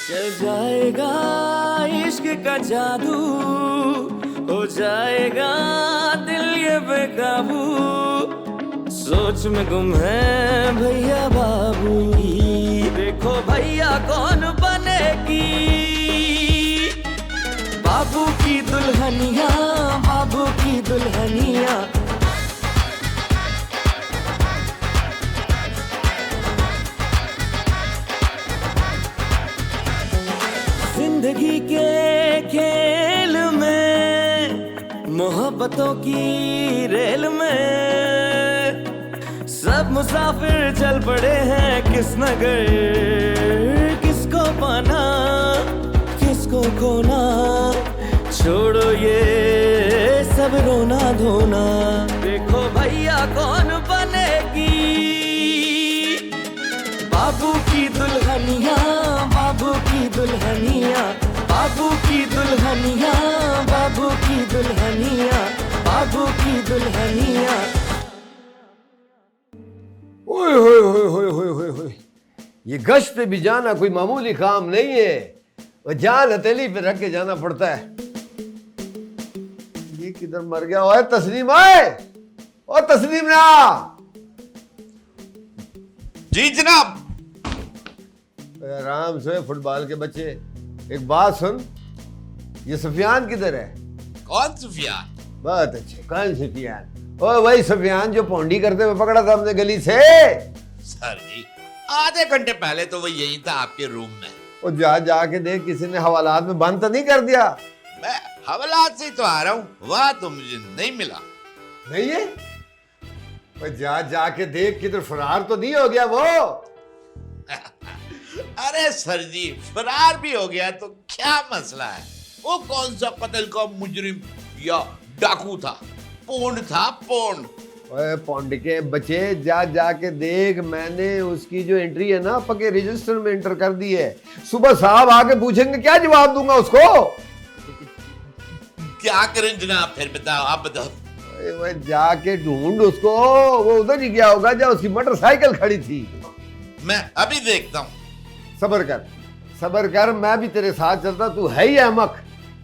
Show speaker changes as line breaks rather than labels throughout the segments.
चल जाएगा इश्क का जादू, हो जाएगा दिल ये बेकाबू, सोच में गुम है भैया बाबू। देखो भैया कौन बनेगी बाबू की दुल्हनिया, बाबू की दुल्हनिया। जिंदगी के खेल में, मोहब्बतों की रेल में, सब मुसाफिर चल पड़े हैं किस नगर, किसको पाना किसको खोना, छोड़ो ये सब रोना धोना। देखो भैया कौन बनेगी बाबू की दुल्हनिया, बाबू की दुल्हनिया, बाबू की दुल्हनिया, बाबू की दुल्हनिया, बाबू की दुल्हनिया।
ओए होए होए होए होए होए होए, ये गश्त पे भी जाना कोई मामूली काम नहीं है, और जान हथेली पे रख के जाना पड़ता है। ये किधर मर गया? ओए तस्लीम आए, ओ तस्लीम ना।
जी जनाब।
आराम से फुटबॉल के बच्चे, एक बात सुन, ये सुफियान किधर है?
कौन सुफियान?
बहुत अच्छे, कौन सुफियान? ओ वही सुफियान जो पौंडी करते हुए पकड़ा था हमने गली से।
सर जी आधे घंटे पहले तो वो यही था आपके रूम में।
ओ जा जाके देख किसी ने हवालात में बंद तो नहीं कर दिया।
मैं हवालात से तो आ रहा हूँ, वहां तो मुझे नहीं मिला।
नहीं है? ओ जा जाके देख किधर फरार तो नहीं हो गया वो?
अरे सर जी फरार भी हो गया तो क्या मसला है? वो कौन सा कत्ल का मुजरिम या डाकू था? पोंड था, पोंड।
ओए पौंड के बच्चे, जा जाके देख, मैंने उसकी जो एंट्री है ना पक्के रजिस्टर में एंटर कर दी है। सुबह साहब आके पूछेंगे, क्या जवाब दूंगा उसको?
क्या करें जनाब? फिर बताओ, आप बताओ।
ओए जाके ढूंढ उसको, वो उधर ही गया होगा जहाँ उसकी मोटरसाइकिल खड़ी थी।
मैं अभी देखता हूँ।
सबर कर, सबर कर, मैं भी तेरे साथ चलता, तू है ही अहमक।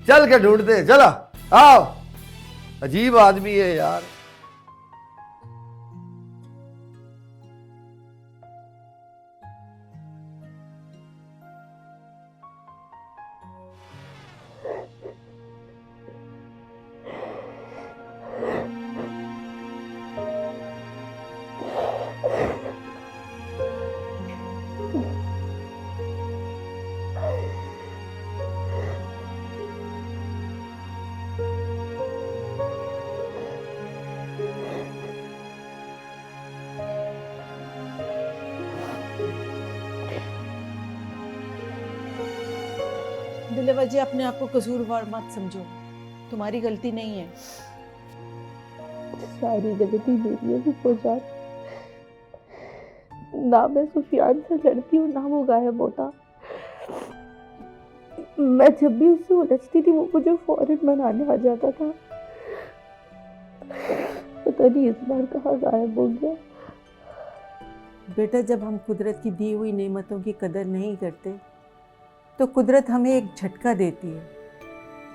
चल के ढूंढते, चला आओ। अजीब आदमी है यार।
दिलवा जी, अपने आप को कसूरवार मत समझो, तुम्हारी गलती नहीं है।
सारी गलती मेरी है फूफो जान। ना मैं सुफियान से लड़ती हूँ, ना वो गायब होता। मैं जब भी उससे उलझती थी वो मुझे फौरन मनाने आ जाता था। पता नहीं इस बार कहाँ गायब हो गया।
बेटा, जब हम कुदरत की दी हुई नेमतों की कदर नहीं करते तो कुदरत हमें एक झटका देती है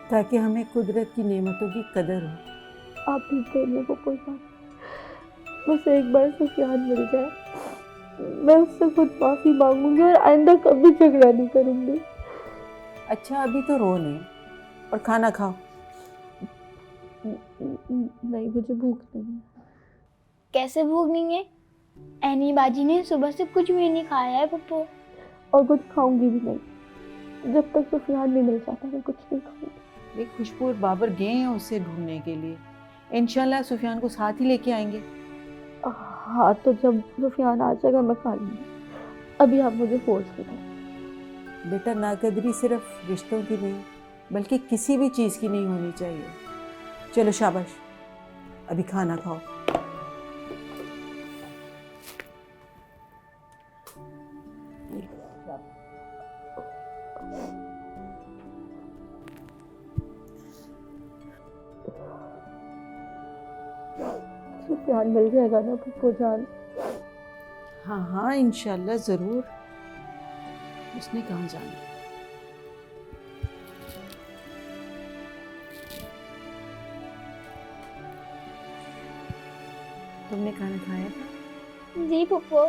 ताकि हमें कुदरत की नेमतों की कदर हो।
आप भी बोलिए फूफो जान, बस एक बार सुफियान मिल जाए, मैं उससे खुद माफी मांगूंगी और आइंदा कभी झगड़ा नहीं करूंगी।
अच्छा, अभी तो रो नहीं और खाना खाओ।
नहीं, मुझे भूख नहीं है।
कैसे भूख नहीं है? ऐनी बाजी ने सुबह से कुछ भी नहीं खाया है पप्पू।
और कुछ खाऊंगी भी नहीं, जब तक सुफियान नहीं मिल जाता मैं कुछ नहीं खाऊंगी।
एक खुशबू और बाबर गए हैं उसे ढूंढने के लिए, इंशाल्लाह सुफियान को साथ ही लेके आएंगे।
हाँ, तो जब सुफियान आ जाएगा मैं खा लूंगी, अभी आप मुझे फोर्स करें।
बेटा, नाकदरी सिर्फ रिश्तों की नहीं बल्कि किसी भी चीज़ की नहीं होनी चाहिए। चलो शाबाश, अभी खाना खाओ।
सुफियान मिल जाएगा ना फूफो जान?
हाँ हाँ, इंशाल्लाह ज़रूर। उसने कहाँ जाना? तुमने खाना खाया था?
जी फुप्पो।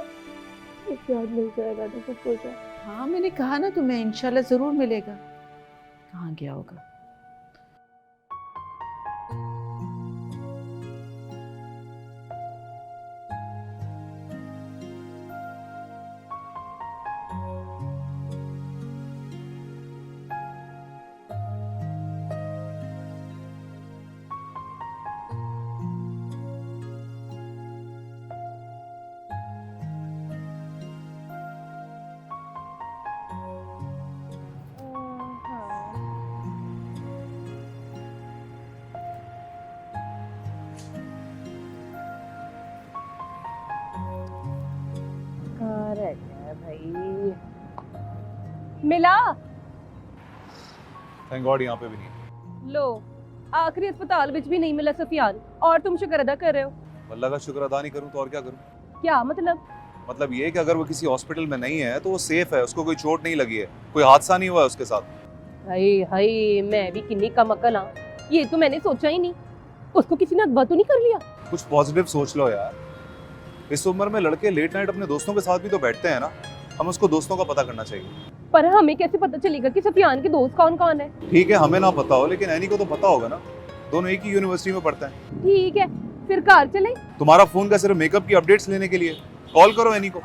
याद मिल जाएगा तो फुप्पो से।
हाँ, मैंने कहा ना तुम्हें इंशाल्लाह ज़रूर मिलेगा। कहाँ गया होगा?
मिला?
थैंक गॉड यहाँ पे भी नहीं।
लो, आखिरी अस्पताल विच भी नहीं मिला सफियान, और तुम शुक्र अदा कर रहे हो।
अल्लाह का शुक्र अदा नहीं करूँ तो और क्या करूँ?
क्या मतलब?
मतलब ये कि अगर वो किसी हॉस्पिटल में नहीं है तो वो सेफ है, उसको कोई चोट नहीं लगी है, कोई हादसा नहीं हुआ है उसके साथ।
हाय हाय, मैं भी किन्नी कम अकल हाँ, ये तो मैंने सोचा ही नहीं। उसको किसी ने अगवा तो नहीं कर लिया?
कुछ पॉजिटिव सोच लो यार। इस उम्र में लड़के लेट नाइट अपने दोस्तों के साथ भी तो बैठते हैं ना, हम उसको दोस्तों का पता करना चाहिए।
पर हमें कैसे पता चलेगा कि सफियान के दोस्त कौन कौन है?
ठीक है, हमें ना पता हो लेकिन एनी को तो पता होगा ना, दोनों एक ही यूनिवर्सिटी में पढ़ते हैं।
ठीक है, फिर कार चले।
तुम्हारा फोन का सिर्फ मेकअप की अपडेट्स लेने के लिए, कॉल करो एनी को।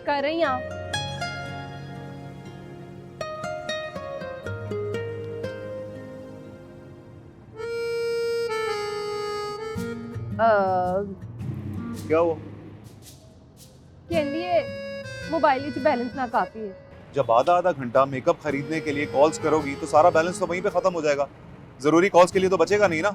कर रही यहाँ।
क्या हुआ?
कहंदी है मोबाइल विच बैलेंस ना काफी है।
जब आधा घंटा मेकअप खरीदने के लिए कॉल्स करोगी तो सारा बैलेंस तो वहीं पे खत्म हो जाएगा, जरूरी कॉल्स के लिए तो बचेगा नहीं ना।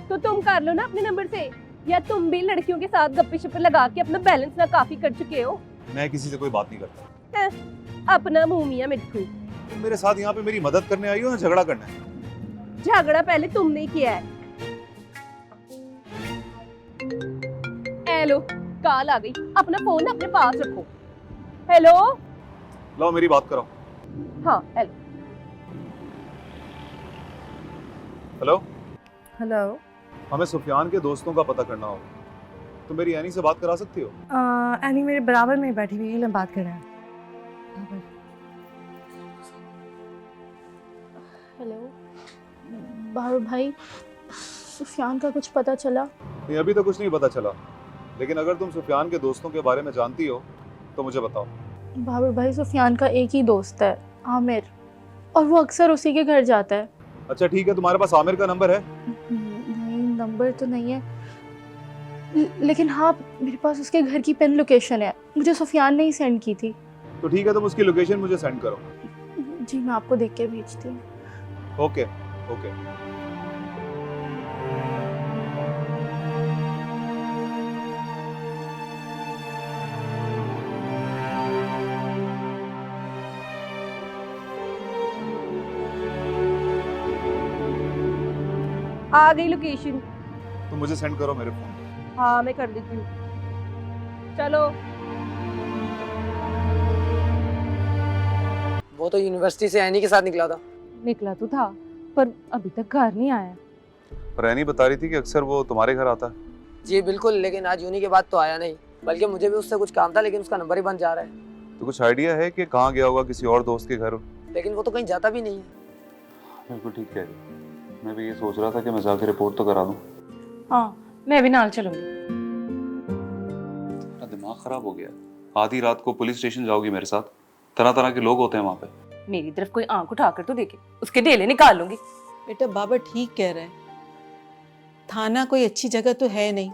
तो तुम कर लो ना अपने नंबर से, या तुम भी लड़कियों के साथ गप्पे शप्पे लगा के अपना बैलेंस ना काफी कर चुके हो।
मैं किसी से कोई बात नहीं करता।
अपना मुंह मियां मिट्ठू।
तुम मेरे साथ यहाँ पे मेरी मदद करने आई हो या झगड़ा करना है?
झगड़ा पहले तुमने किया है। हेलो, कॉल आ गई, अपना फोन अपने पास रखो। हेलो,
लो मेरी बात करो।
हाँ हेलो।
Hello
hello.
हमें सुफियान के दोस्तों का पता करना होगा, तुम मेरी एनी से बात करा सकती हो?
एनी मेरे बराबर में बैठी हुई है, मैं बात कर रहा हूँ।
हेलो बाबू भाई, सुफियान का कुछ पता चला?
नहीं, अभी तो कुछ नहीं पता चला, लेकिन अगर तुम सुफियान के दोस्तों के बारे में जानती हो तो मुझे बताओ।
बाबू भाई, सुफियान का एक ही दोस्त है, आमिर, और वो अक्सर उसी के घर जाता है।
अच्छा ठीक है, तुम्हारे पास आमिर का नंबर है?
नहीं, नंबर तो नहीं है, लेकिन हाँ मेरे पास उसके घर की पिन लोकेशन है, मुझे सुफियान ने ही सेंड की थी।
तो ठीक है, तुम उसकी लोकेशन मुझे सेंड करो।
जी मैं आपको देख के भेजती हूँ।
Okay okay.
आ गई लोकेशन।
तुम मुझे सेंड करो मेरे फोन।
हाँ मैं कर देती हूँ, चलो।
वो तो यूनिवर्सिटी से एनी के साथ निकला था।
निकला तो था, पर अभी तक घर नहीं आया।
रैनी बता रही थी कि अक्सर वो तुम्हारे घर आता है।
जी बिल्कुल, लेकिन आज यूनी के बाद तो आया नहीं, बल्कि मुझे भी उससे कुछ काम था, लेकिन उसका नंबर ही बंद जा रहा है।
तो कुछ आइडिया है कि कहाँ गया होगा, किसी और दोस्त के घर?
लेकिन वो तो कहीं जाता भी नहीं है।
बिल्कुल ठीक है, मैं भी ये सोच रहा था कि मैं जाके रिपोर्ट तो करा दूं।
हाँ, मैं भी नाल चलूंगी।
मेरा दिमाग खराब हो गया, आधी रात को पुलिस स्टेशन जाओगी मेरे साथ? तरह तरह के लोग होते हैं वहाँ पे।
मेरी तरफ कोई आंख उठाकर तो देखे, उसके ढेले निकाल लूंगी।
बेटा बाबा ठीक कह रहे हैं, थाना कोई अच्छी जगह तो है नहीं,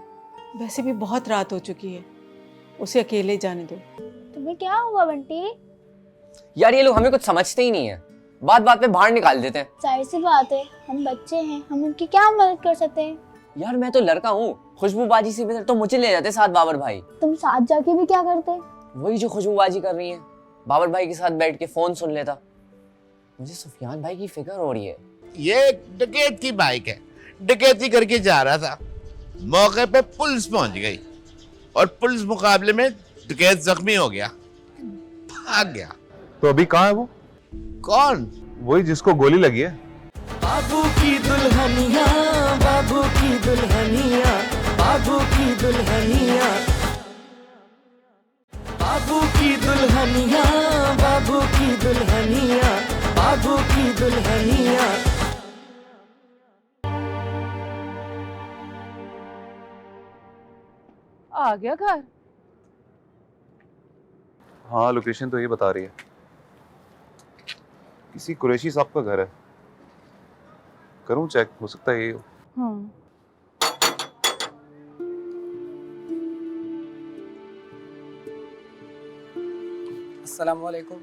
वैसे भी बहुत रात हो चुकी है, उसे अकेले जाने दो।
तुम्हें क्या हुआ बंटी?
यार ये लोग हमें कुछ समझते ही नहीं है, बात बात पे बाहर निकाल देते हैं।
जाहिर सी बात है, हम बच्चे हैं, हम उनकी क्या मदद कर सकते हैं?
यार मैं तो लड़का हूँ, खुशबूबाजी से बेहतर तो मुझे ले जाते साथ बाबर भाई।
तुम साथ जाके भी क्या करते?
वही जो खुशबूबाजी कर रही है, बाबर भाई के साथ बैठ के फोन सुन लेता। मुझे सुफियान भाई की फिक्र हो रही है।
ये एक डकैत की बाइक है, डकैती करके जा रहा था, मौके पे पुलिस पहुंच गई और पुलिस मुकाबले में डकैत जख्मी हो गया, भाग गया।
तो अभी कहाँ है वो?
कौन?
वही जिसको गोली लगी है।
बाबू की दुल्हनिया, बाबू की दुल्हनिया, बाबू की दुल्हनिया, बाबू की दुल्हनिया, बाबू की दुल्हनिया, बाबू की दुल्हनिया।
आ गया घर?
हाँ, लोकेशन तो ये बता रही है, किसी कुरैशी साहब का घर है। करूं चेक, हो सकता है ये हो।
हाँ।
अस्सलाम वालेकुम।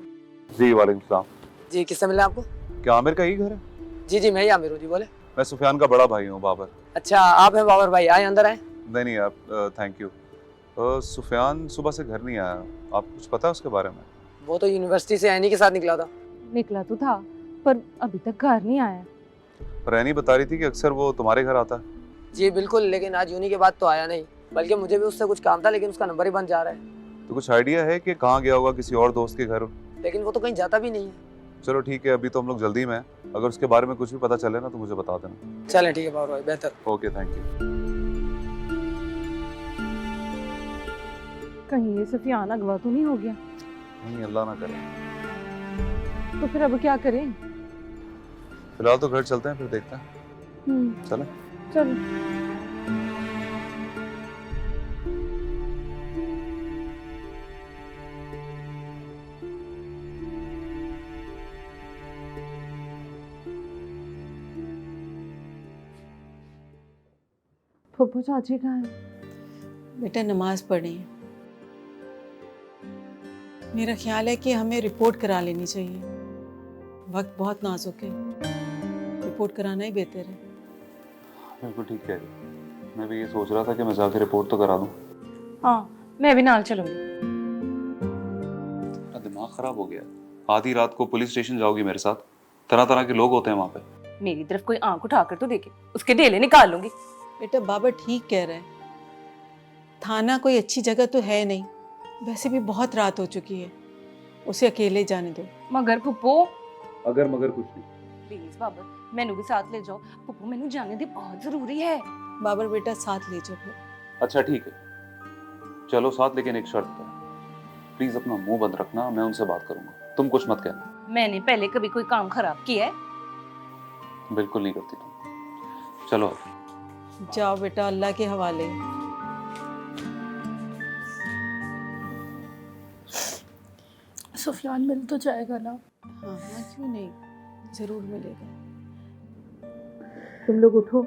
जी वालेकुम सलाम।
जी, किससे मिला आपको?
क्या आमिर का ही घर है?
जी जी, मैं ही आमिर हूँ। जी बोले।
मैं सुफियान का बड़ा भाई हूँ, बाबर।
अच्छा, आप हैं बाबर भाई, आए अंदर आए।
नहीं नहीं, आप थैंक यू। सुफियान सुबह से घर नहीं आया, आपको कुछ पता है उसके बारे में?
वो तो यूनिवर्सिटी से एनी के साथ निकला था।
निकला तो था, पर अभी तक घर नहीं आया।
रैनी बता रही थी कि अक्सर वो तुम्हारे घर आता है।
जी बिल्कुल, लेकिन आज यूनी के बाद तो आया नहीं, बल्कि मुझे भी उससे कुछ काम था, लेकिन उसका नंबर ही बंद जा रहा है।
तो कुछ आइडिया है कि कहाँ गया होगा, किसी और दोस्त के घर?
लेकिन वो तो कहीं जाता भी नहीं है।
चलो ठीक है, अभी तो हम लोग जल्दी में हैं। अगर उसके बारे में कुछ भी पता चले ना तो मुझे बता देना।
चलें ठीक है बाबर भाई, बेहतर।
Okay, thank you.
कहीं ये सुफियान अगवा तो नहीं हो गया?
नहीं, अल्लाह ना करे।
तो फिर अब क्या करें?
फिलहाल तो घर चलते हैं, फिर देखते हैं। चलें?
चलो। फुप्पू चाची कहाँ है?
बेटा नमाज पढ़ी। मेरा ख्याल है कि हमें रिपोर्ट करा लेनी चाहिए, वक्त बहुत नाजुक है, रिपोर्ट कराना ही बेहतर है।
बिल्कुल ठीक है, मैं भी ये सोच रहा था कि मैं जाके रिपोर्ट तो करा दूं।
हाँ, मैं भी नाल चलूंगी।
मेरा दिमाग खराब हो गया। आधी रात को पुलिस स्टेशन जाओगी मेरे साथ? तरह तरह के लोग होते हैं वहाँ पे।
मेरी तरफ कोई आंख उठाकर तो देखे, उसके ढेले निकाल लूंगी।
बेटा बाबा ठीक कह रहा है, थाना कोई अच्छी जगह तो है नहीं, वैसे भी बहुत रात हो चुकी है, उसे अकेले जाने दो।
मगर फुप्पो,
अगर मगर कुछ नहीं।
प्लीज बाबर, मैनू भी साथ ले जाओ। फुप्पो मैनू जाने दे, बहुत जरूरी है।
बाबर बेटा साथ ले जाओ फिर।
अच्छा ठीक है, चलो साथ, लेकिन एक शर्त पर। प्लीज अपना मुंह बंद रखना, मैं उनसे बात करूंगा, तुम कुछ मत कहना।
मैंने पहले कभी कोई काम खराब किया है?
बिल्कुल नहीं करती तुम। चलो
जाओ बेटा, अल्लाह के हवाले।
सुफियान मिल तो जाएगा ना?
हाँ हाँ, क्यों नहीं, जरूर मिलेगा। तुम लोग उठो,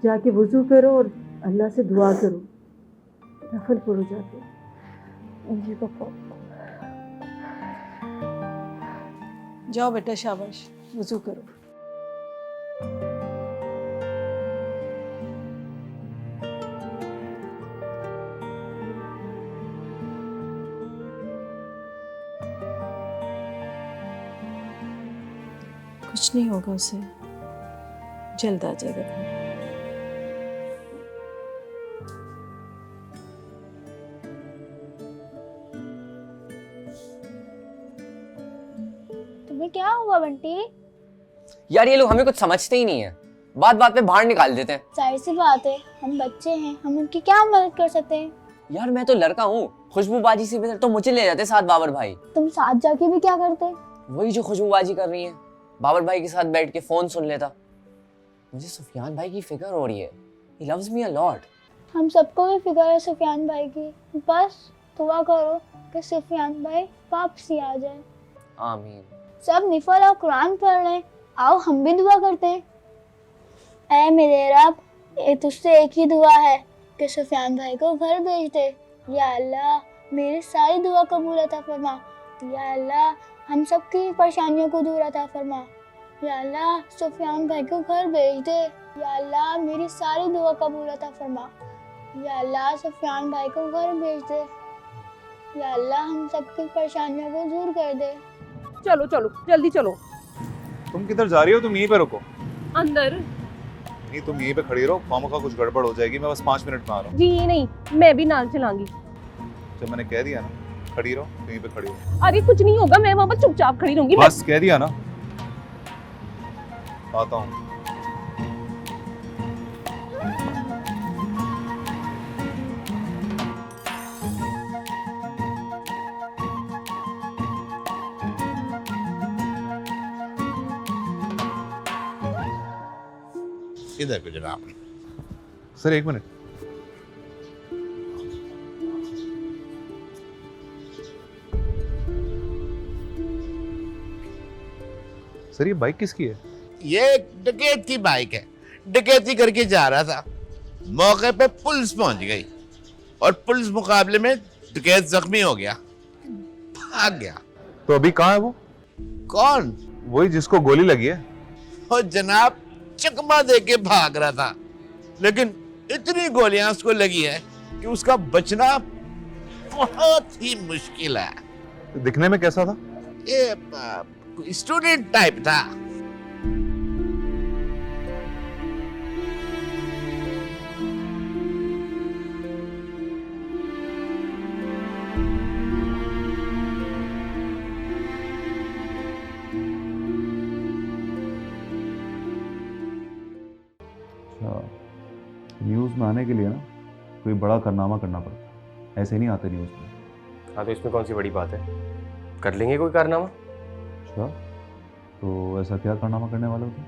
जाके वुजू करो और अल्लाह से दुआ करो, नफल पढ़ो जाके।
जी पापा।
जाओ बेटा, शाबाश, वुजू करो। कुछ नहीं होगा उसे, जल्द आ जाएगा घर।
तुम्हें क्या हुआ बंटी?
यार ये लोग हमें कुछ समझते ही नहीं है, बात बात पे बाहर निकाल देते हैं।
जाहिर सी बात है, हम बच्चे हैं, हम उनकी क्या मदद कर सकते हैं?
यार मैं तो लड़का हूँ, खुशबूबाजी से बेहतर तो मुझे ले जाते साथ बाबर भाई।
तुम साथ जाके भी क्या करते?
वही जो खुशबूबाजी कर रही है, बाबर भाई के साथ बैठ के फोन सुन लेता। मुझे सुफियान भाई की फिक्र हो रही है, he loves me a lot।
हम सबको भी फिक्र है सुफियान भाई की, बस दुआ करो कि सुफियान भाई वापसी आ जाए।
आमीन।
सब निफल और कुरान पढ़ लें, आओ हम भी दुआ करते हैं। ऐ मेरे रब, ये तुझसे एक ही दुआ है कि सुफियान भाई को घर भेज दे। या अल्लाह मेरी सारी दुआ कबूल अता फरमा। या अल्लाह हम सबकी परेशानियों को दूर अता फरमा। या अल्लाह सुफियान भाई को घर भेज दे। या अल्लाह मेरी सारी दुआ कबूल अता फरमा। या अल्लाह सुफियान भाई को घर भेज दे। या अल्लाह हम सबकी परेशानियों को दूर कर दे।
चलो चलो जल्दी चलो।
तुम किधर जा रही हो? तुम यहीं पे रुको।
अंदर?
नहीं, तुम यहीं पे खड़ी रहो, खामखा कुछ गड़बड़ हो जाएगी। मैं बस 5 मिनट में आ रहा हूँ।
जी ये नहीं, मैं भी नाल चलाऊंगी।
जब मैंने कह दिया ना खड़ी रहो, यहीं पे खड़ी रहो।
अरे कुछ नहीं होगा, मैं वहाँ पर चुपचाप खड़ी रहूंगी।
बस कह दिया ना, आता हूँ।
इधर को जनाब।
सर एक मिनट, सर ये बाइक किसकी है?
ये एक डकैत की बाइक है, डकैती करके जा रहा था, मौके पे पुलिस पहुंच गई और पुलिस मुकाबले में डकैत जख्मी हो गया, भाग गया।
तो अभी कहाँ है वो?
कौन?
वही जिसको गोली लगी है।
और जनाब चकमा दे के भाग रहा था, लेकिन इतनी गोलियां उसको लगी है कि उसका बचना बहुत ही मुश्किल है।
दिखने में कैसा था?
ये स्टूडेंट टाइप था।
न्यूज़ में आने के लिए ना कोई बड़ा कारनामा करना पड़ता है, ऐसे नहीं आते न्यूज़ में।
हाँ तो इसमें कौन सी बड़ी बात है, कर लेंगे कोई कारनामा।
अच्छा, तो ऐसा क्या कारनामा करने वाले हो तुम?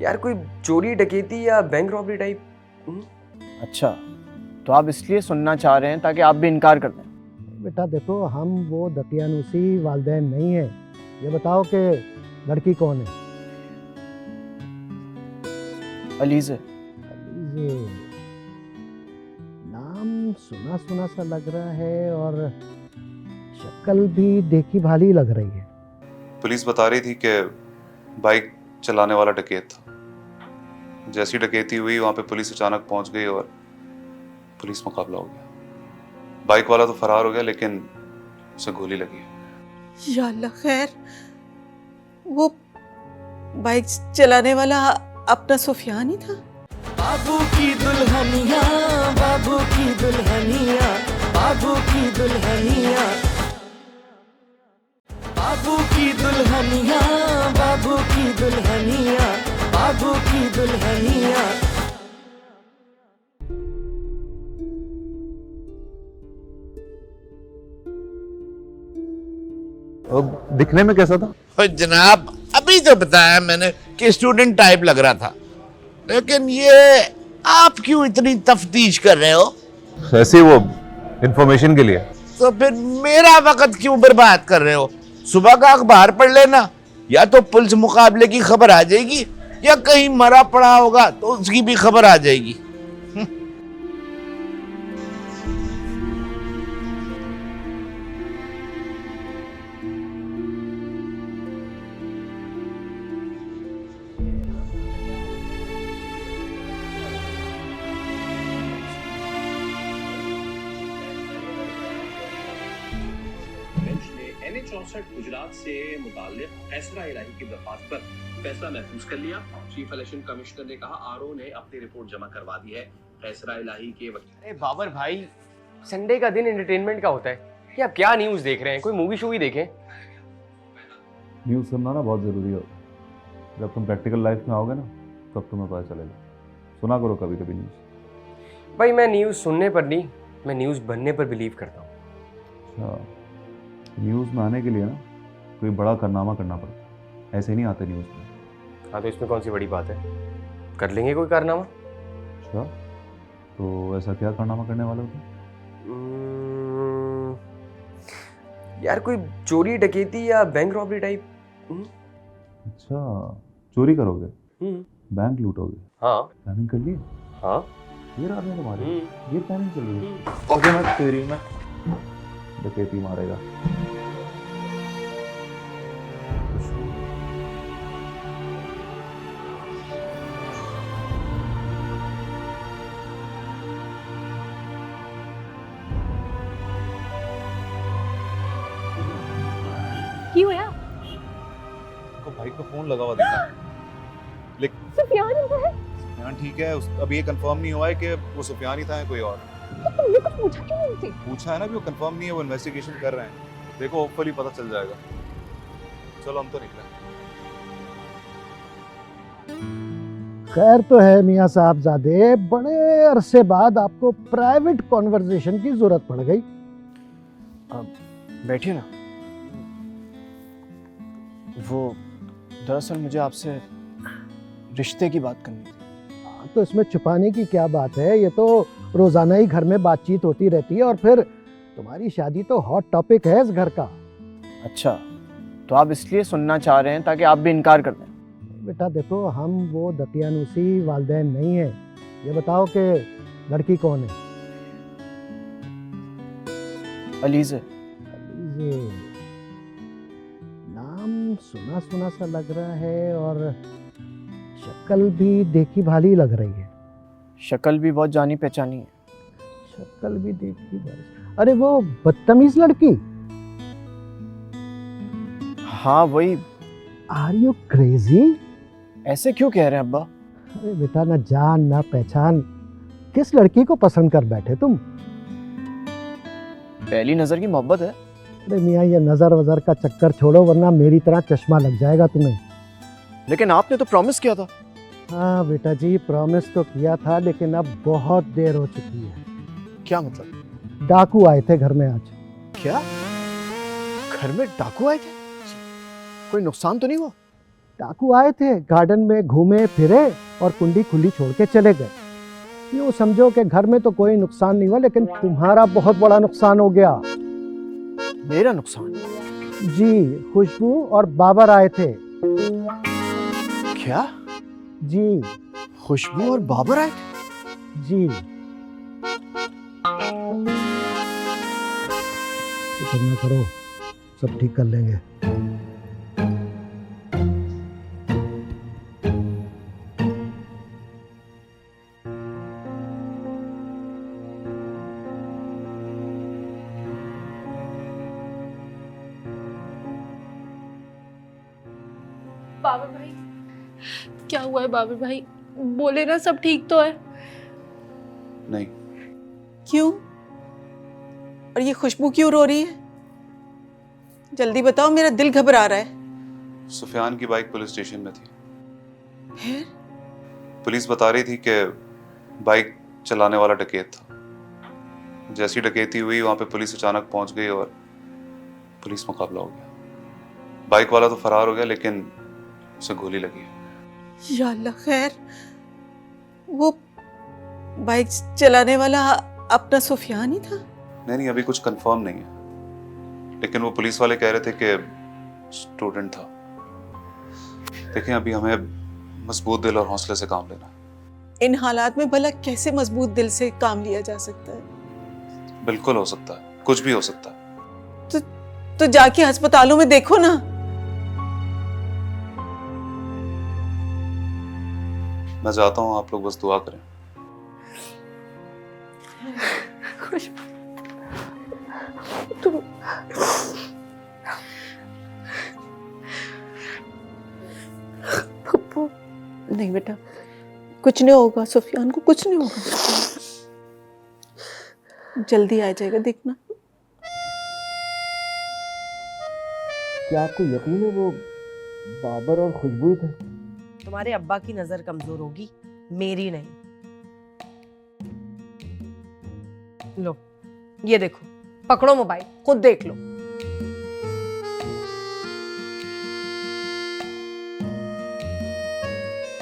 यार कोई चोरी डकैती या बैंक रॉबरी टाइप।
अच्छा, तो आप इसलिए सुनना चाह रहे हैं ताकि आप भी इनकार कर दें।
बेटा देखो, हम वो दकियानूसी वालिदैन नहीं है। ये बताओ कि लड़की कौन है?
अलीज़े।
अलीज़े, नाम सुना सुना सा लग रहा है और शक्ल भी देखी भाली लग रही है।
पुलिस बता रही थी कि बाइक चलाने वाला डकैत था। जैसी डकैती हुई वहां पे पुलिस अचानक पहुंच गई और पुलिस मुकाबला हो गया। बाइक वाला तो फरार हो गया, लेकिन उसे गोली लगी है।
या अल्लाह खैर, वो बाइक चलाने वाला अपना सुफियान ही था।
बाबू की दुल्हनिया, बाबू की दुल्हनिया, बाबू की दुल्हनिया, बाबू की दुल्हनिया, बाबू की दुल्हनिया, बाबू की दुल्हनिया।
और दिखने में कैसा था?
और जनाब अभी तो बताया मैंने कि स्टूडेंट टाइप लग रहा था, लेकिन ये आप क्यों इतनी तफ्तीश कर रहे हो?
ऐसे वो इंफॉर्मेशन के लिए।
तो फिर मेरा वक्त क्यों बर्बाद कर रहे हो? सुबह का अखबार पढ़ लेना, या तो पुलिस मुकाबले की खबर आ जाएगी या कहीं मरा पड़ा होगा तो उसकी भी खबर आ जाएगी।
गुजरात से मुताल्लिक फैसला इलाही की दरख्वास्त पर फैसला महफूज कर लिया। चीफ इलेक्शन कमिश्नर ने कहा आरओ ने अपनी रिपोर्ट जमा करवा दी है। फैसला इलाही के वकील।
अरे बाबर भाई, संडे का दिन एंटरटेनमेंट का होता है, ये आप क्या न्यूज़ देख रहे हैं? कोई मूवी शूवी देखें।
न्यूज़ सुनना ना बहुत ज़रूरी है। जब तुम प्रैक्टिकल लाइफ में आओगे ना तब तुम्हें पता चलेगा। सुना करो कभी कभी न्यूज़।
भाई मैं न्यूज़ सुनने पर नहीं, मैं न्यूज़ बनने पर बिलीव करता हूँ।
अच्छा, न्यूज़ में आने के लिए ना कोई बड़ा कारनामा करना पड़ता है, ऐसे नहीं आते न्यूज़ में।
हाँ तो इसमें कौन सी बड़ी बात है, कर लेंगे कोई कारनामा।
अच्छा, तो ऐसा क्या कारनामा करने वाले हो तुम?
यार कोई चोरी डकैती या बैंक रॉबरी टाइप।
अच्छा, चोरी करोगे? बैंक लूटोगे?
हाँ।
प्लानिंग कर ली?
हाँ।
ये रहा है तुम्हारी, ये प्लानिंग चल रही है। ओके, मैं तेरी में डकैती मारेगा।
क्यों है?
को भाई को फोन लगा हुआ दिखा, लेकिन
सुफियान है।
सुफियान ठीक है, अभी ये कंफर्म नहीं हुआ है कि वो सुफियान ही था या कोई और।
तो तुमने कुछ पूछा क्यों नहीं उनसे?
पूछा है ना, भी वो कंफर्म नहीं है, वो इन्वेस्टिगेशन कर रहे हैं। देखो होपफुली पता चल जाएगा। चलो हम तो निकले।
खैर तो है मियाँ साहबजादे, बड़े अरसे बाद आपको प्राइवेट कॉन्वर्सेशन की जरूरत पड़ गई।
बैठिए ना। वो
दरअसल मुझे आपसे रिश्ते की बात करनी थी।
तो इसमें छुपाने की क्या बात है, ये तो रोजाना ही घर में बातचीत होती रहती है, और फिर तुम्हारी शादी तो हॉट टॉपिक है इस घर का।
अच्छा, तो आप इसलिए सुनना चाह रहे हैं ताकि आप भी इनकार कर दें?
बेटा देखो, हम वो दकियानूसी वालिदैन नहीं है। ये बताओ कि लड़की कौन है?
अलीज़े।
अलीज़े, नाम सुना सुना सा लग रहा है और शक्ल भी देखी भाली लग रही है।
शक्ल भी बहुत जानी पहचानी है।
शक्ल भी देखी भाली। अरे वो बदतमीज लड़की?
हाँ वही।
Are you crazy?
ऐसे क्यों कह रहे हैं अब्बा?
अरे बेटा, ना जान ना पहचान, किस लड़की को पसंद कर बैठे तुम?
पहली नजर की मोहब्बत है।
अरे मियाँ, ये नजर वजर का चक्कर छोड़ो, वरना मेरी तरह चश्मा लग जाएगा तुम्हें।
लेकिन आपने तो प्रॉमिस किया था।
हाँ बेटा जी, प्रॉमिस तो किया था, लेकिन अब बहुत देर हो चुकी है।
क्या मतलब?
डाकू आए थे घर में आज।
क्या? घर में डाकू आए थे? कोई नुकसान तो नहीं हुआ?
डाकू आए थे, गार्डन में घूमे फिरे और कुंडी खुली छोड़ के चले गए। यूँ समझो कि घर में तो कोई नुकसान नहीं हुआ, लेकिन तुम्हारा बहुत बड़ा नुकसान हो गया।
मेरा नुकसान?
जी, खुशबू और बाबर आए थे।
क्या?
जी।
खुशबू और बाबर आए?
जी। फिक्र ना करो, सब ठीक कर लेंगे।
बाबर भाई, क्या हुआ है बाबर भाई? बोले ना सब ठीक तो है।
नहीं।
क्यों? और ये खुशबू क्यों रो रही है? जल्दी बताओ, मेरा दिल घबरा रहा है।
सुफियान की बाइक पुलिस स्टेशन में थी।
फिर?
पुलिस बता रही थी कि बाइक चलाने वाला डकैत था। जैसी डकैती हुई वहां पे पुलिस अचानक पहुंच गई और पुलिस मुकाबला हो गया। बाइक वाला तो फरार हो गया, लेकिन उसे गोली लगी है।
या अल्लाह, खैर? वो बाइक चलाने वाला अपना सुफियान ही था?
नहीं, अभी कुछ कंफर्म नहीं है, लेकिन वो पुलिस वाले कह रहे थे कि स्टूडेंट था। देखें, अभी हमें मजबूत दिल और हौसले से काम लेना है।
इन हालात में भला कैसे मजबूत दिल से काम लिया जा सकता है?
बिल्कुल हो सकता है, कुछ भी हो सकता है।
तो जाके अस्पतालों में देखो ना।
मैं जाता हूँ, आप लोग बस दुआ करें।
पप्पू, नहीं बेटा, कुछ नहीं होगा, सुफियान को कुछ नहीं होगा। जल्दी आ जाएगा, देखना।
क्या आपको यकीन है वो बाबर और खुशबू थे?
तुम्हारे अब्बा की नजर कमजोर होगी, मेरी नहीं। लो, ये देखो, पकड़ो मोबाइल, खुद देख लो।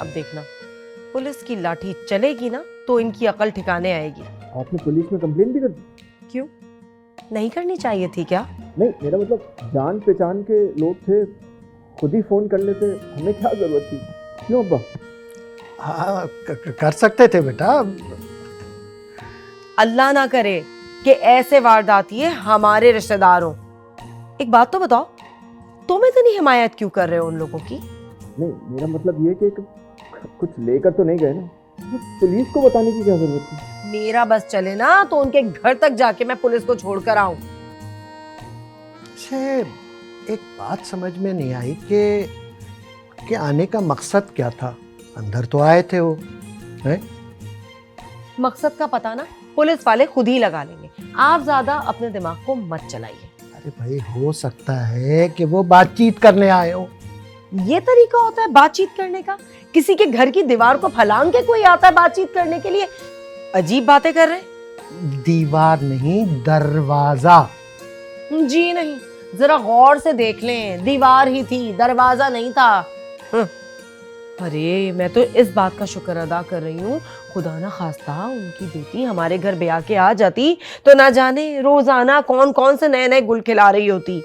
अब देखना, पुलिस की लाठी चलेगी ना तो इनकी अकल ठिकाने आएगी।
आपने पुलिस में कंप्लेन भी कर दी?
क्यों? नहीं करनी चाहिए थी क्या?
नहीं, मेरा मतलब जान पहचान के लोग थे, खुद ही फोन कर लेते, हमें क्या जरूरत थी? क्यों अब्बा?
हाँ, कर सकते थे बेटा।
अल्लाह ना करे कि ऐसे वारदात ये हमारे रिश्तेदार हो। एक बात तो बताओ, तुम इतनी हिमायत क्यों कर रहे हो उन लोगों की?
नहीं, मेरा मतलब ये कि कुछ लेकर तो नहीं गए ना, पुलिस को बताने की क्या जरूरत थी?
मेरा बस चले ना तो उनके घर तक जाके मैं पुलिस को छोड़कर आऊं।
एक बात समझ में नहीं आई कि आने का मकसद क्या था। अंदर तो आए थे वो, है?
मकसद का पता ना पुलिस वाले खुद ही लगा लेंगे, आप ज्यादा अपने दिमाग को मत चलाइए।
अरे भाई, हो सकता है कि वो बातचीत करने आए हो।
ये तरीका होता है बातचीत करने का? किसी के घर की दीवार को फलांग के कोई आता है बातचीत करने के लिए? अजीब बातें कर रहे हैं।
दीवार नहीं, दरवाजा।
जी नहीं, जरा गौर से देख लें, दीवार ही थी, दरवाजा नहीं था। अरे मैं तो इस बात का शुक्र अदा कर रही हूँ, खुदा ना खास्ता उनकी बेटी हमारे घर ब्याह के आ जाती तो ना जाने रोजाना कौन कौन से नए नए गुल खिला रही होती।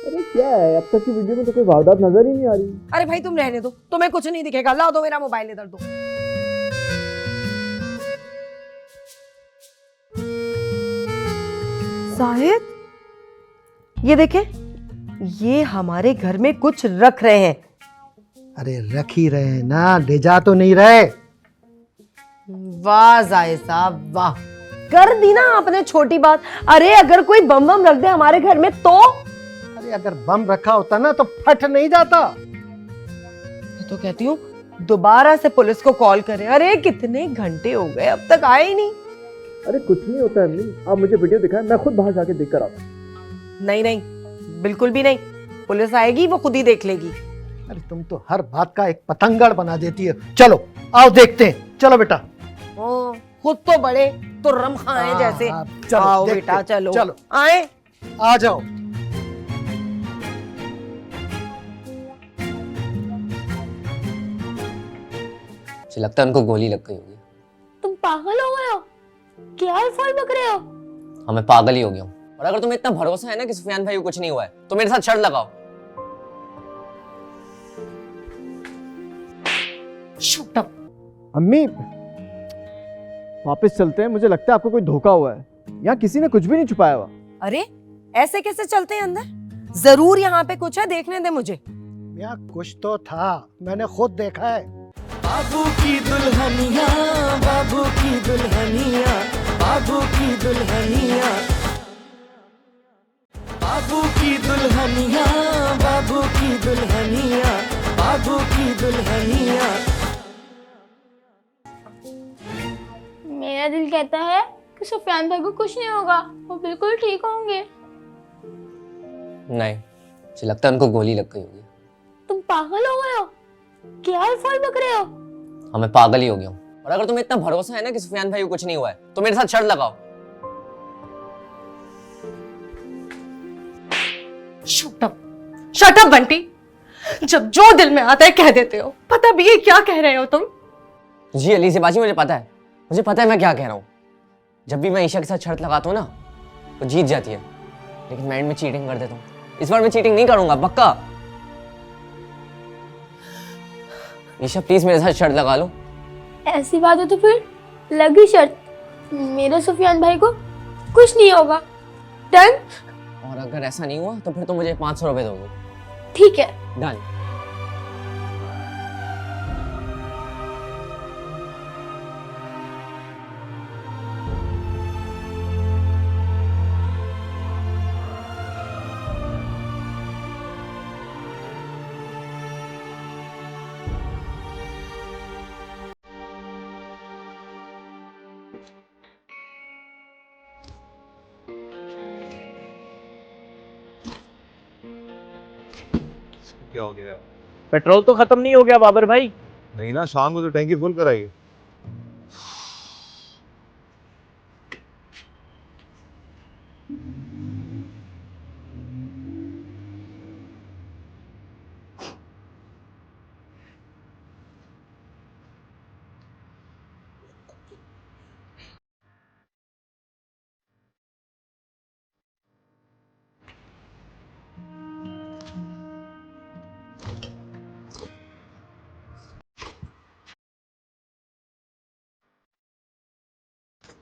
अरे क्या है, अब तक की वीडियो में तो कोई वारदात नजर ही नहीं आ रही।
अरे भाई तुम रहने दो, तुम्हें कुछ नहीं दिखेगा। लाओ दो मेरा मोबाइल, इधर दो। शायद ये देखे, ये हमारे घर में कुछ रख रहे हैं।
अरे रख ही रहे हैं ना, ले जा तो नहीं रहे।
वाह जाए साहब वाह, कर दी ना आपने छोटी बात। अरे अगर कोई बम बम रख दे हमारे घर में तो?
अरे अगर बम रखा होता ना तो फट नहीं जाता।
मैं तो कहती हूँ दोबारा से पुलिस को कॉल करें। अरे कितने घंटे हो गए अब तक आए ही नहीं।
अरे कुछ नहीं होता अम्मी, आप मुझे वीडियो दिखाएं, मैं खुद बाहर जाके देख कर आता हूं।
नहीं नहीं, बिल्कुल भी नहीं। पुलिस आएगी वो खुद ही देख लेगी।
अरे तुम तो हर बात का एक पतंगड़ बना देती है। चलो आओ देखते हैं, चलो बेटा।
खुद तो बड़े तो रम खाए जैसे।
चलो
आओ
देखते
बेटा
हैं,
चलो
चलो
आए,
आ जाओ।
मुझे लगता है उनको गोली लग गई होगी।
तुम पागल हो गए हो? क्या अल्फाज बक रहे हो?
हाँ मैं पागल ही हो गया हूँ। और अगर तुम्हें इतना भरोसा है ना कि सुफियान भाई को कुछ नहीं हुआ है तो मेरे साथ शर्त लगाओ।
Shut up.
अम्मी वापस चलते हैं, मुझे लगता है आपको कोई धोखा हुआ है। यहाँ किसी ने कुछ भी नहीं छुपाया हुआ।
अरे ऐसे कैसे चलते हैं अंदर? जरूर यहाँ पे कुछ है, देखने दे मुझे।
यहाँ कुछ तो था, मैंने खुद देखा है।
बाबू की दुल्हनिया, बाबू की दुल्हनिया, बाबू की दुल्हनिया, बाबू की दुल्हनिया, बाबू की दुल्हनिया, बाबू की दुल्हनिया।
मेरा दिल कहता है कि सुफियान भाई को कुछ नहीं होगा, वो बिल्कुल ठीक होंगे।
नहीं, मुझे लगता है उनको गोली लग गई होगी।
तुम पागल हो गए हो? क्या अल्फाज बक रहे हो?
हाँ मैं पागल ही हो गया हूँ। और अगर तुम्हें इतना भरोसा है ना कि सुफियान भाई को कुछ नहीं हुआ है तो मेरे साथ शर्त लगाओ।
शट अप बंटी, जब जो दिल में आता है कह देते हो। पता भी है क्या कह रहे हो तुम?
जी अली से बाजी, मुझे पता है मैं क्या कह रहा हूँ। जब भी मैं ईशा के साथ शर्त लगाता हूँ ना वो जीत जाती है, लेकिन मैं एंड में चीटिंग कर देता हूँ। इस बार मैं चीटिंग नहीं करूंगा, पक्का। ईशा प्लीज मेरे साथ शर्त लगा लो।
ऐसी बात है तो फिर लगी शर्त, मेरे सुफियान भाई को कुछ नहीं होगा। डन?
और अगर ऐसा नहीं हुआ तो फिर तो मुझे 500 रुपए दोगे।
ठीक है
डन।
क्या हो गया?
पेट्रोल तो खत्म नहीं हो गया बाबर भाई?
नहीं ना, शाम को तो टैंकी फुल कराइए।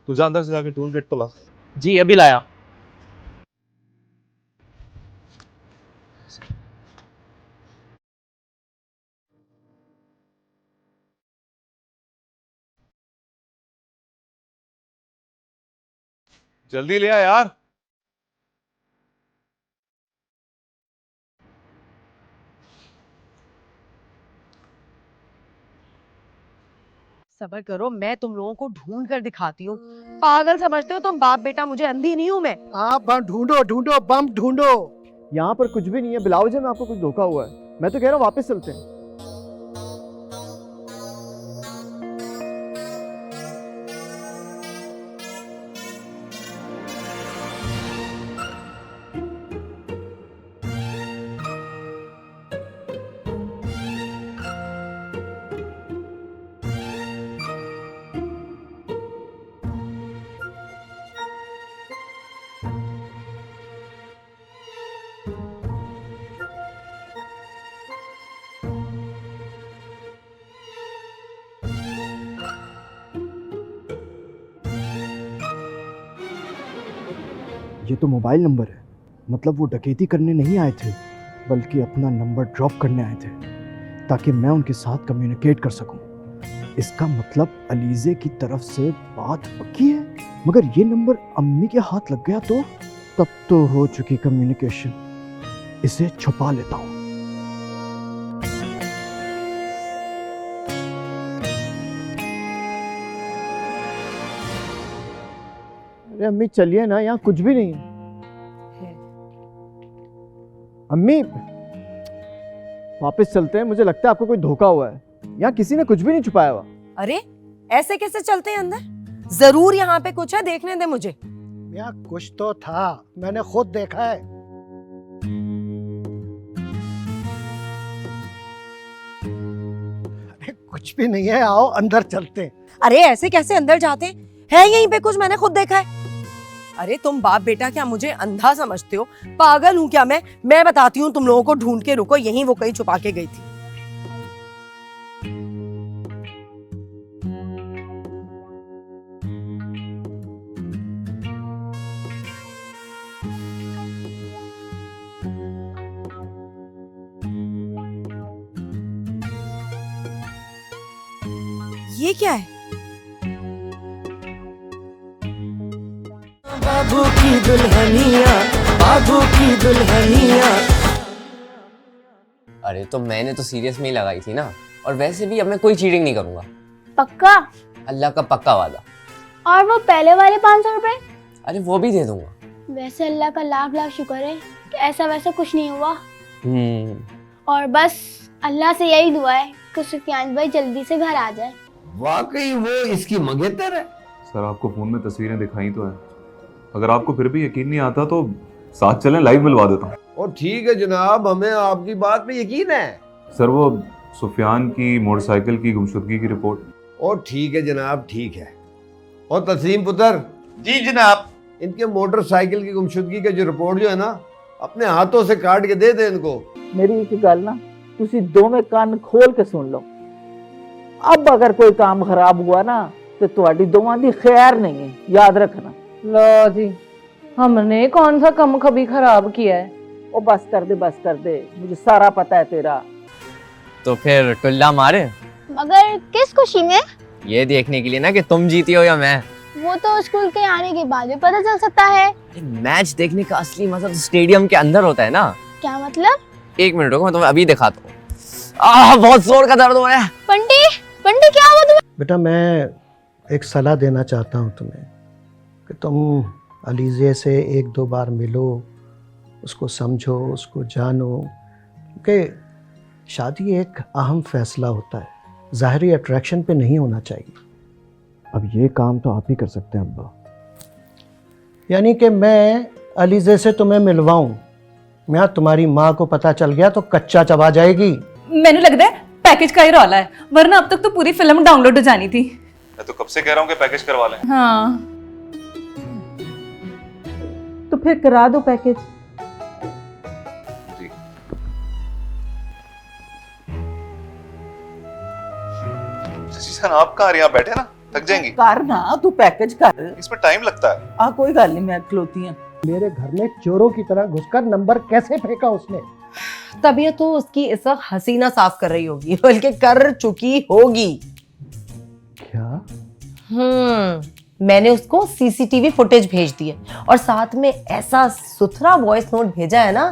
तू जा अंदर से जाके टूल गेट तो ला।
जी अभी लाया।
जल्दी ले आ यार।
सबर करो, मैं तुम लोगों को ढूंढ कर दिखाती हूँ। पागल समझते हो तुम बाप बेटा मुझे? अंधी नहीं हूँ मैं।
आप ढूंढो ढूंढो, बम ढूंढो।
यहाँ पर कुछ भी नहीं है, बिलावजह में आपको कुछ धोखा हुआ है। मैं तो कह रहा हूँ वापस चलते हैं।
ये तो मोबाइल नंबर है, मतलब वो डकैती करने नहीं आए थे बल्कि अपना नंबर ड्रॉप करने आए थे ताकि मैं उनके साथ कम्युनिकेट कर सकूं। इसका मतलब अलीज़े की तरफ से बात पक्की है। मगर ये नंबर अम्मी के हाथ लग गया तो तब तो हो चुकी कम्युनिकेशन। इसे छुपा लेता हूं। अरे अम्मी चलिए ना, यहाँ कुछ भी नहीं है। अम्मी वापस चलते हैं, मुझे लगता है आपको कोई धोखा हुआ है। यहाँ किसी ने कुछ भी नहीं छुपाया हुआ।
अरे ऐसे कैसे चलते हैं अंदर? जरूर यहाँ पे कुछ है, देखने दे मुझे।
यहाँ कुछ तो था, मैंने खुद देखा है। अरे कुछ भी नहीं है, आओ अंदर चलते हैं।
अरे ऐसे कैसे अंदर जाते हैं? यहीं पे कुछ, मैंने खुद देखा है। अरे तुम बाप बेटा क्या मुझे अंधा समझते हो? पागल हूँ क्या मैं बताती हूँ तुम लोगों को, ढूंढ के रुको, यहीं वो कहीं छुपा के गई थी। ये क्या है?
बाबू की दुल्हनिया, बाबू की दुल्हनिया।
अरे तो मैंने तो सीरियस में ही लगाई थी ना, और वैसे भी अब मैं कोई चीटिंग नहीं करूंगा।
पक्का?
अल्लाह का पक्का वादा।
और वो पहले वाले 500 रुपए?
अरे वो भी दे दूंगा।
वैसे अल्लाह का लाख लाख शुक्र है कि ऐसा वैसा कुछ नहीं हुआ। और बस अल्लाह से यही दुआ है कि सुफियान भाई जल्दी से घर आ जाए।
वाकई वो इसकी मंगेतर है।
सर आपको फोन में तस्वीरें दिखाई तो है, अगर आपको फिर भी यकीन नहीं आता तो साथ चलें, लाइव मिलवा देता हूँ।
और ठीक है जनाब, हमें आपकी बात पे यकीन है।
सर वो सुफियान की मोटरसाइकिल की गुमशुदगी की रिपोर्ट।
और ठीक है जनाब, ठीक है। और तस्लीम पुत्र।
जी जनाब।
इनके मोटरसाइकिल की गुमशुदगी का जो रिपोर्ट जो है ना, अपने हाथों से काट के दे दे इनको।
मेरी एक गल ना तुसी दोवें कान खोल के सुन लो। अब अगर कोई काम खराब हुआ ना तो तुम्हारी दोवां दी खैर नहीं है, याद रखना।
लो जी, हमने कौन सा काम कभी खराब किया है?
ओ बस कर दे, मुझे सारा पता है तेरा।
तो फिर टुल्ला मारे?
मगर किस खुशी में?
ये देखने के लिए ना कि तुम जीती हो या मैं।
वो तो स्कूल के आने के बाद भी पता चल सकता है।
मैच देखने का असली मजा तो स्टेडियम के अंदर होता है ना।
क्या मतलब?
एक मिनट रुको, मैं तुम्हें अभी दिखाता हूँ। बहुत जोर का दर्द हो रहा है।
पंडी क्या हुआ तुम्हें?
बेटा मैं एक सलाह देना चाहता हूँ तुम्हें कि तुम अलीज़े से 1-2 बार मिलो, उसको समझो, उसको जानो, क्योंकि शादी एक अहम फैसला होता है, ज़ाहिरी अट्रैक्शन पे नहीं होना चाहिए। अब ये काम तो आप ही कर सकते हैं अब्बा। यानी कि मैं अलीज़े से तुम्हें मिलवाऊँ, मैं तुम्हारी माँ को पता चल गया तो कच्चा चबा जाएगी।
मैंने लगता है पैकेज का ही रौला है, वरना अब तक तो पूरी फिल्म डाउनलोड हो जानी थी।
मैं तो कब से कह रहा हूँ कि पैकेज करवा लें।
हाँ
तो फिर करा दो पैकेज।
जी। शशि आप कहाँ यहाँ बैठे ना, थक जाएंगी।
कर ना तू पैकेज कर,
इसमें टाइम लगता है।
कोई गल नहीं, मैं खलोती हूँ।
मेरे घर में चोरों की तरह घुसकर नंबर कैसे फेंका उसने?
तबीयत तो उसकी इस वक्त हसीना साफ कर रही होगी, बल्कि कर चुकी होगी।
क्या?
मैंने उसको सीसीटीवी फुटेज भेज दी है और साथ में ऐसा सुथरा वॉइस नोट भेजा है ना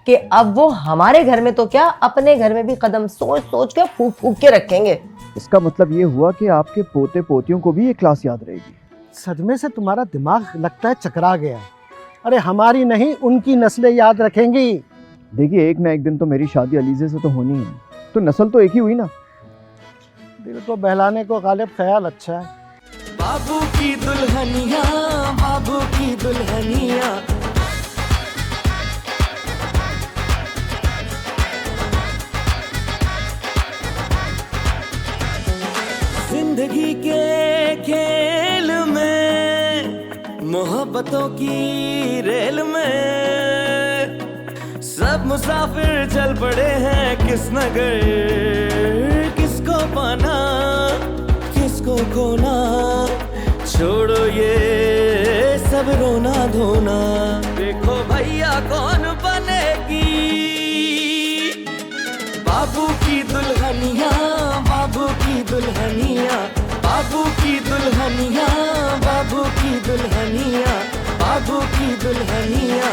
कि अब वो हमारे घर में तो क्या, अपने घर में भी कदम सोच सोच के फूक फूक के रखेंगे।
इसका मतलब ये हुआ कि आपके पोते पोतियों को भी ये क्लास याद रहेगी।
सदमे से तुम्हारा दिमाग लगता है चकरा गया। अरे हमारी नहीं, उनकी नस्लें याद रखेंगी।
देखिए एक ना एक दिन तो मेरी शादी अलीज़े से तो होनी है, तो नस्ल तो एक ही हुई ना।
दिल को बहलाने को गालिब ख्याल अच्छा है।
बाबू की दुल्हनिया, बाबू की दुल्हनिया। जिंदगी के खेल में, मोहब्बतों की रेल में, सब मुसाफिर चल पड़े हैं किस नगर, किसको पाना किसको खोना। छोड़ो ये सब रोना धोना, भैया कौन बनेगी। बाबू की दुल्हनिया, बाबू की दुल्हनिया, बाबू की दुल्हनिया, बाबू की दुल्हनिया, बाबू की दुल्हनिया।